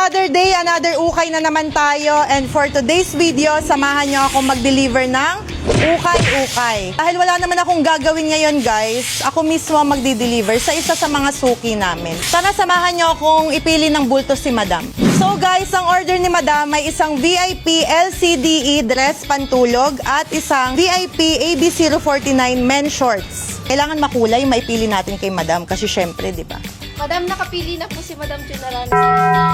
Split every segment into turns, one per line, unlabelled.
another day, another ukay na naman tayo. And for today's video, samahan nyo ako mag-deliver ng ukay-ukay. Dahil wala naman akong gagawin ngayon guys, ako mismo ang magdi-deliver sa isa sa mga suki namin. Sana samahan nyo akong ipili ng bulto si Madam. So guys, ang order ni Madam may isang VIP LCDE dress pantulog at isang VIP AB049 men shorts. Kailangan makulay, maipili natin kay Madam kasi syempre, di ba?
Madam, nakapili na po si Madam Junarana.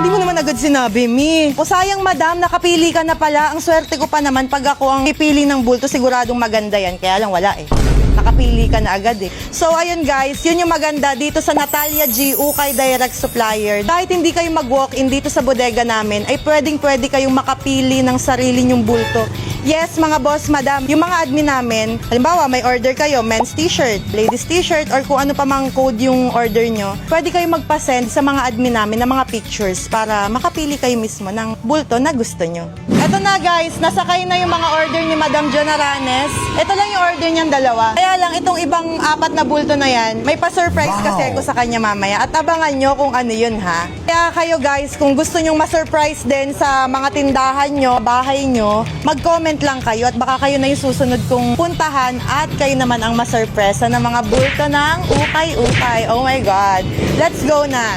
Hindi mo naman agad sinabi, Mi. O sayang, Madam, nakapili ka na pala. Ang swerte ko pa naman pag ako ang pipili ng bulto, siguradong maganda yan. Kaya lang wala eh. Nakapili ka na agad eh. So, ayun guys, yun yung maganda dito sa Natalia G. Ukay Direct Supplier. Kahit hindi kayo mag-walk-in dito sa bodega namin, ay pwedeng-pwede kayong makapili ng sarili nyong bulto. Yes, mga boss, madam, yung mga admin namin, halimbawa may order kayo, men's t-shirt, ladies t-shirt, or kung ano pa mang code yung order nyo, pwede kayo magpa-send sa mga admin namin ng mga pictures para makapili kayo mismo ng bulto na gusto nyo. Eto na guys, nasakay na yung mga order ni Madam Junaranes. Ito lang yung order niyang dalawa. Kaya lang, itong ibang apat na bulto na yan, may pa-surprise kasi ako sa kanya mamaya. At abangan nyo kung ano yun ha. Kaya kayo guys, kung gusto nyong ma-surprise din sa mga tindahan nyo, bahay nyo, mag-comment lang kayo at baka kayo na yung susunod kong puntahan at kayo naman ang ma-surpresa ng mga bulto ng ukay-ukay. Oh my God. Let's go na.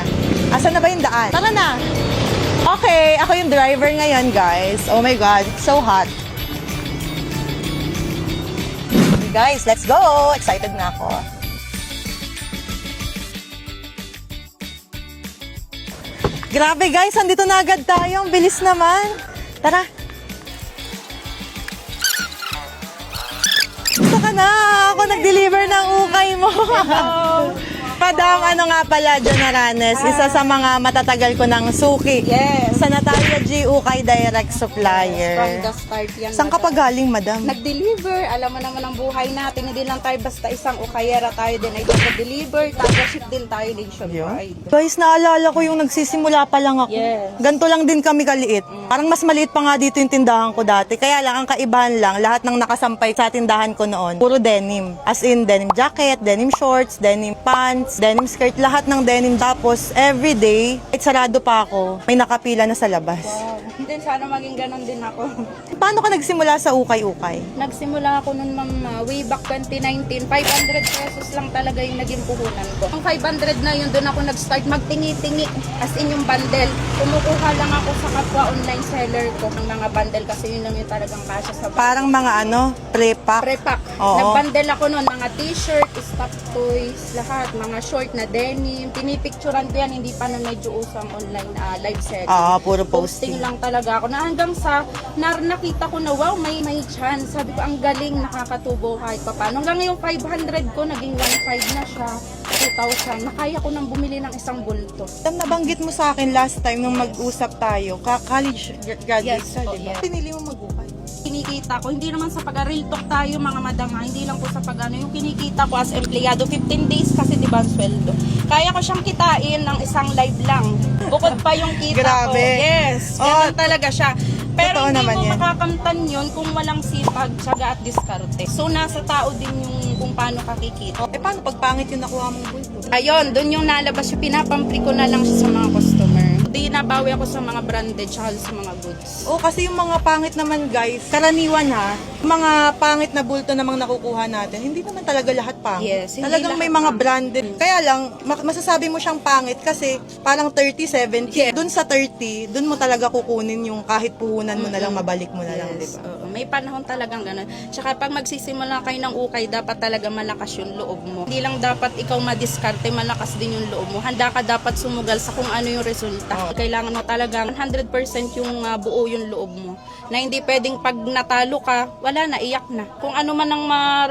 Asan na ba yung daan? Tara na. Okay, ako yung driver ngayon guys. Oh my God, so hot. Okay, guys, let's go. Excited na ako. Grabe guys, andito na agad tayo. Ang bilis naman. Tara. Gusto ka na. Ako nag-deliver ng ukay mo. Madam, ano nga pala, Junaranes, isa sa mga matatagal ko ng suki.
Yes.
Sa Natalia G. Ukay Direct Supplier.
From the start yan,
Saan ka pa galing, Madam?
Nag-deliver. Alam mo naman ang buhay natin. Hindi lang tayo basta isang ukayera. Tayo din ay nag-deliver. Taga-ship din tayo nationwide.
Guys, naalala ko yung nagsisimula pa lang ako.
Yes.
Ganto lang din kami kaliit. Parang mas maliit pa nga dito yung tindahan ko dati. Kaya lang, ang kaibahan lang, lahat ng nakasampay sa tindahan ko noon, puro denim. As in, denim jacket, denim shorts, denim pants, denim skirt, lahat ng denim. Tapos, everyday, kahit sarado pa ako, may nakapila na sa labas.
Wow. Hindi, sana maging ganon din ako.
Paano ka nagsimula sa ukay-ukay?
Nagsimula ako nun, ma'am, way back 2019. 500 pesos lang talaga yung naging puhunan ko. Ang 500 na yun, doon ako nag-start magtingi-tingi. As in yung bundle. Kumukuha lang ako sa kapwa online seller ko ng mga bundle kasi yun lang yung talagang kasya sa bundle.
Parang mga pre-pack?
Pre-pack.
Oo.
Nag-bundle ako nun, mga t-shirt, stock toys, lahat, mga short na denim. Pinipicturan ko yan, hindi pa nun medyo usang online live selling.
Puro
Posting
posting.
lang talaga ako na hanggang sa nakita ko na wow, may chance. Sabi ko, ang galing, nakakatubo kahit pa paano. Hanggang ngayong 500 ko, naging 1.5 na siya. 2,000. Nakaya ko nang bumili ng isang bulto.
Nabanggit mo sa akin last time nung mag-usap tayo, college graduate
Yes
ka,
po,
di ba?
yes.
Pinili mo mag-ukay.
Kinikita ko, hindi naman sa pag-real talk tayo mga madam, hindi lang po sa pag-ano, yung kinikita ko as empleyado, 15 days kasi di ba ang sweldo. Kaya ko siyang kitain ng isang live lang. Bukod pa yung kita ko.
Grabe.
Yes, ganun talaga siya. Pero
Totoo
hindi
naman
mo
yan.
makakamtan yun kung walang sipag, tiyaga at diskarte. So nasa tao din yung kung paano kakikita.
Paano pag pangit yung nakuha mong bulto?
Ayun, doon yung nalabas yung pinapampli ko na lang siya sa mga customer. Hindi nabawi ako sa mga branded tsaka sa mga goods.
Kasi yung mga pangit naman guys, karaniwan ha, mga pangit na bulto namang nakukuha natin, hindi naman talaga lahat pangit.
Yes, hindi
Talagang may
lahat
mga
pangit.
branded. Kaya lang, masasabi mo siyang pangit kasi parang 30, 70.
Yeah.
Dun sa 30, dun mo talaga kukunin yung kahit puhunan mo na lang, mabalik mo na lang, di
Yes,
ba?
oo. May panahon talagang ganun. Tsaka pag magsisimula kayo ng ukay, dapat talaga malakas yung loob mo. Hindi lang dapat ikaw madiskarte, malakas din yung loob mo. Handa ka dapat sumugal sa kung ano yung resulta. Kailangan mo talagang 100% yung buo yung loob mo. Na hindi pwedeng pag natalo ka, wala na, iyak na. Kung ano man ang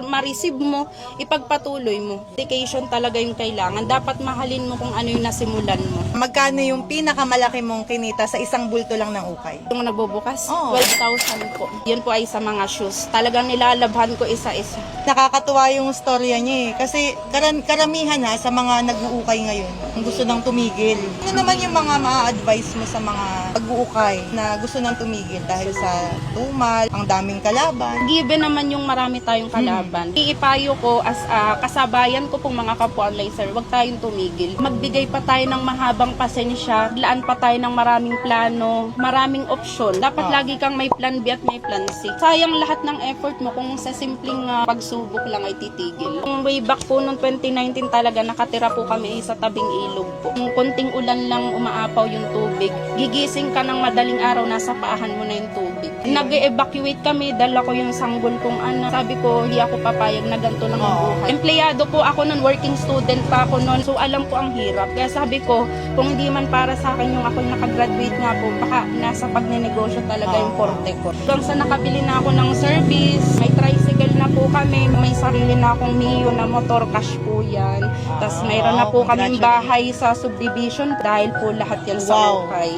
ma-receive mo, ipagpatuloy mo. Dedication talaga yung kailangan. Dapat mahalin mo kung ano yung nasimulan mo.
Magkano yung pinakamalaki mong kinita sa isang bulto lang ng ukay?
Yung nagbubukas,
Oo.
12,000 po. Yun po ay sa mga shoes. Talagang nilalabhan ko isa-isa.
Nakakatuwa yung storya niya eh. Kasi karamihan ha, sa mga nag-uukay ngayon, ang gusto nang tumigil. Ano naman yung mga ma-advise mo sa mga pag-uukay na gusto nang tumigil dahil sa tumal, ang daming kalaban?
Given naman yung marami tayong kalaban. Iipayo ko as kasabayan ko pong mga kapwa online sir, huwag tayong tumigil. Magbigay pa tayo ng mahabang pasensya, laan pa tayo ng maraming plano, maraming opsyon. Dapat lagi kang may plan B at may plan C. Sayang lahat ng effort mo kung sa simpleng pagsubok lang ay titigil. Kung way back po noong 2019 talaga, nakatira po kami sa tabing ilog po. Kung konting ulan lang umaapaw yung tubig, gigising ka ng madaling araw, nasa paahan mo na yung tubig. Nag-evacuate kami, dala ko yung sanggol kong anak. Sabi ko, hindi ako papayag na ganito lang ang buhay. Empleyado po ako noon, working student pa ako noon. So alam ko ang hirap. Kaya sabi ko, kung hindi man para sa akin yung ako nakagraduate nga po, baka nasa pagnenegosyo talaga yung forte ko. Hanggang sa nakabili na ako ng service, may tricycle na po kami, may sarili na akong Mio na motor, cash po yan. Tapos mayroon na po kaming bahay sa subdivision dahil po lahat yan sa ukay.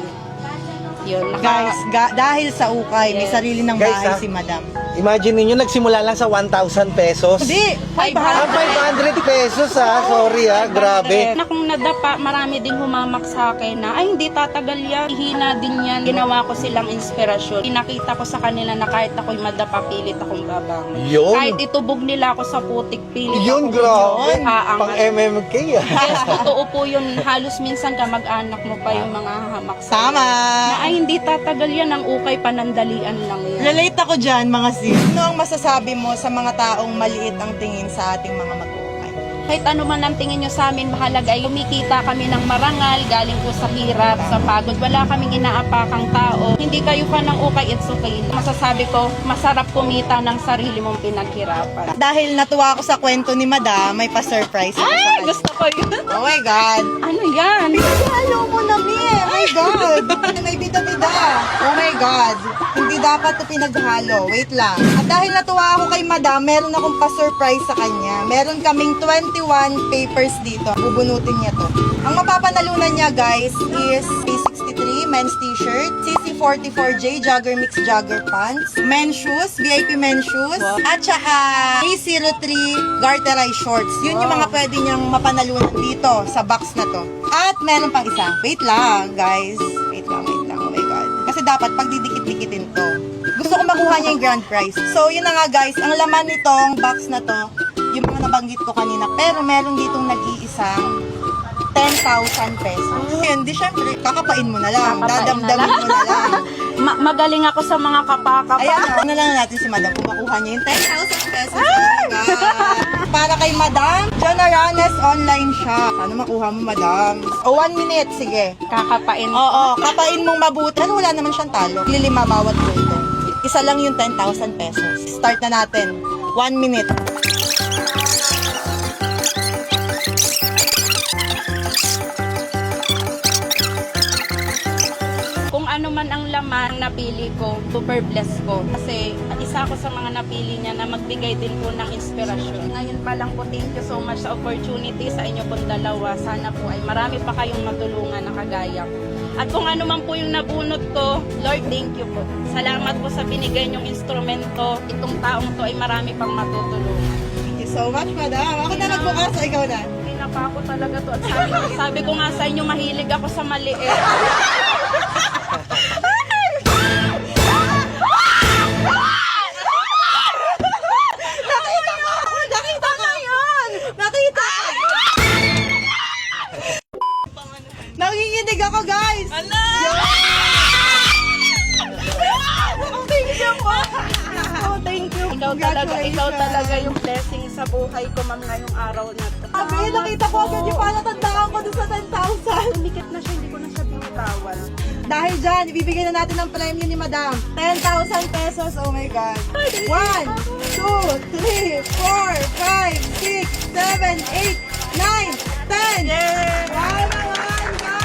Yun,
Guys, dahil sa ukay, may
Yes.
sarili ng
Guys,
bahay
ah,
si Madam.
Imagine ninyo, nagsimula lang sa 1,000 pesos.
Hindi,
500 pesos sorry grabe.
Na kung nadapa, marami din humamak sa akin na, ay hindi tatagal yan, hihina din yan. Ginawa ko silang inspirasyon. Pinakita ko sa kanila na kahit ako'y madapa, pilit akong babangon.
Yun.
Kahit itubog nila ako sa putik, pilit
Yun,
ako
grabe.
haangat.
Pang MMK
Yes, totoo po yun. Halos minsan ka mag-anak mo pa yung mga hamak sa
Tama.
na ay hindi tatagal yan, ang ukay panandalian lang yan.
Relate ako dyan, mga sis. Ano ang masasabi mo sa mga taong maliit ang tingin sa ating mga mag-uukay?
Kahit ano man ang tingin nyo sa amin, mahalaga ay kumikita kami ng marangal, galing po sa hirap, sa pagod. Wala kaming inaapakang tao. Hindi kayo pa ng ukay, it's okay lang. Masasabi ko, masarap kumita ng sarili mong pinaghirapan.
Dahil natuwa ako sa kwento ni Madam, may pa-surprise ako sa
Ay,
kanya.
gusto ko yun.
Oh my God.
Ano yan?
Pinagalo mo na, Mi. Oh my God. May bida-bida. Oh my God. Hindi dapat ito pinaghalo. Wait lang. At dahil natuwa ako kay Madam, meron akong pa-surprise sa kanya. Meron kaming 21 papers dito. Bubunutin niya to. Ang mapapanalunan niya, guys, is P63 men's t-shirt, CC44J jogger mix jogger pants, men's shoes, VIP men's shoes, at saka A03 garterized shorts. Yun yung mga pwede niyang mapanalunan dito sa box na to. At meron pang isa. Wait lang, guys. Wait lang. Oh my God. Kasi dapat pagdidikit-dikitin to. Gusto ko makuha niya yung grand prize. So, yun na nga, guys. Ang laman nitong box na to, yung mga nabanggit ko kanina. Pero meron ditong nag-iisang 10,000 pesos. Hindi, syempre, kakapain mo na lang.
Kakapain na
Dadamdamin mo na lang.
Magaling ako sa mga kapaka.
Ayan, ano lang natin si Madam kung makuha niya yung 10,000 pesos. Para kay Madam, John Aranes online shop. Ano makuha mo, Madam? O, 1 minute, sige.
Kakapain.
Oo, kapain mong mabuti. Ano, wala naman siyang talo. Lilima bawat punto. Isa lang yung 10,000 pesos. Start na natin. 1 minute.
Kung ano man ang laman napili ko, super blessed ko. Kasi isa ako sa mga napili niya na magbigay din po ng inspirasyon. Ngayon pa lang po, thank you so much sa opportunity sa inyo pong dalawa. Sana po ay marami pa kayong matulungan na kagaya ko. At kung ano man po yung nabunot ko, Lord, thank you po. Salamat po sa binigay niyong instrumento. Itong taong to ay marami pang matutulungan.
Thank you so much, Madam. Ako na nagbukas, ikaw na.
Pinapa ko talaga to. At sabi ko nga sa inyo, mahilig ako sa maliit.
Nakita ko yun! Nakita ko! Nanginginig ako, guys!
Ala!
Oh, thank you po!
Oh, thank you. Ikaw talaga yung blessing sa buhay ko, ma'am, ngayong araw na to.
Sabi, nakita ko agad yung palatandaan ko dun sa 10,000.
Tumikit na siya, hindi ko na siya binitawan.
Dahil dyan, ibibigay na natin ang premyo ni Madam. 10,000 pesos, oh my God. 1, 2, 3, 4, 5, 6, 7, 8, 9, 10. Wow naman, guys!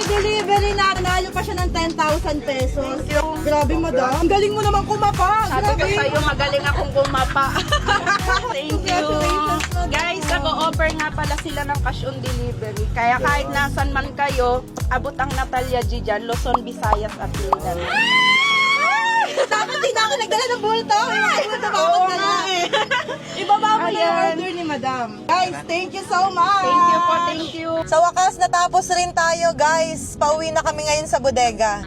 Delivery na, nalo pa siya ng 10,000 pesos. Grabe, Madam. Ang galing mo naman kumapa.
Sabi ko
Grabe.
sa'yo, magaling akong gumapa. Thank you.
Congratulations, Madam.
Guys, nag-o-offer nga pala sila ng cash on delivery. Kaya kahit nasan man kayo, abot ang Natalia G dyan, Luzon, Visayas at Mindanao.
Dapat hindi na ako nagdala ng bulto. Bulto ba ako na Ibaba mo na yung order ni Madam. Guys, thank you so much.
Thank you po, thank you.
Sa wakas, natapos rin tayo, guys. Pauwi na kami ngayon sa bodega.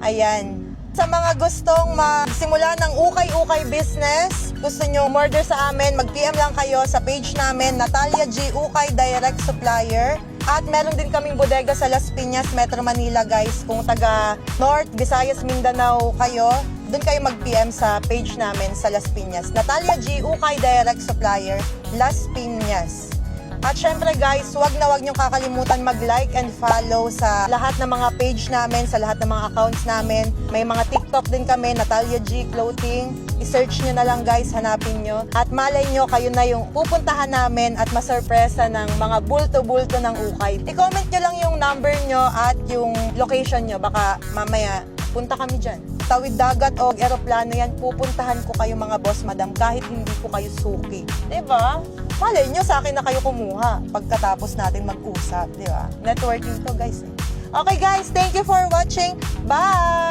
Ayan. Sa mga gustong magsimula ng ukay-ukay business, gusto nyo order sa amin, mag-PM lang kayo sa page namin, Natalia G. Ukay Direct Supplier. At meron din kaming bodega sa Las Piñas, Metro Manila, guys. Kung taga North, Visayas, Mindanao kayo, doon kayo mag-PM sa page namin sa Las Piñas. Natalia G. Ukay Direct Supplier, Las Piñas. At syempre guys, wag niyong kakalimutan mag-like and follow sa lahat ng mga page namin, sa lahat ng mga accounts namin. May mga TikTok din kami, Natalia G Clothing. I-search nyo na lang guys, hanapin nyo. At malay nyo, kayo na yung pupuntahan namin at masurpresa ng mga bulto-bulto ng ukay. I-comment nyo lang yung number nyo at yung location nyo. Baka mamaya, punta kami dyan. Tawid dagat o eroplano yan, pupuntahan ko kayo mga boss madam kahit hindi ko kayo suki. Diba? Malay nyo, sa akin na kayo kumuha pagkatapos natin mag-usap. Diba? Networking to guys. Okay guys, thank you for watching. Bye!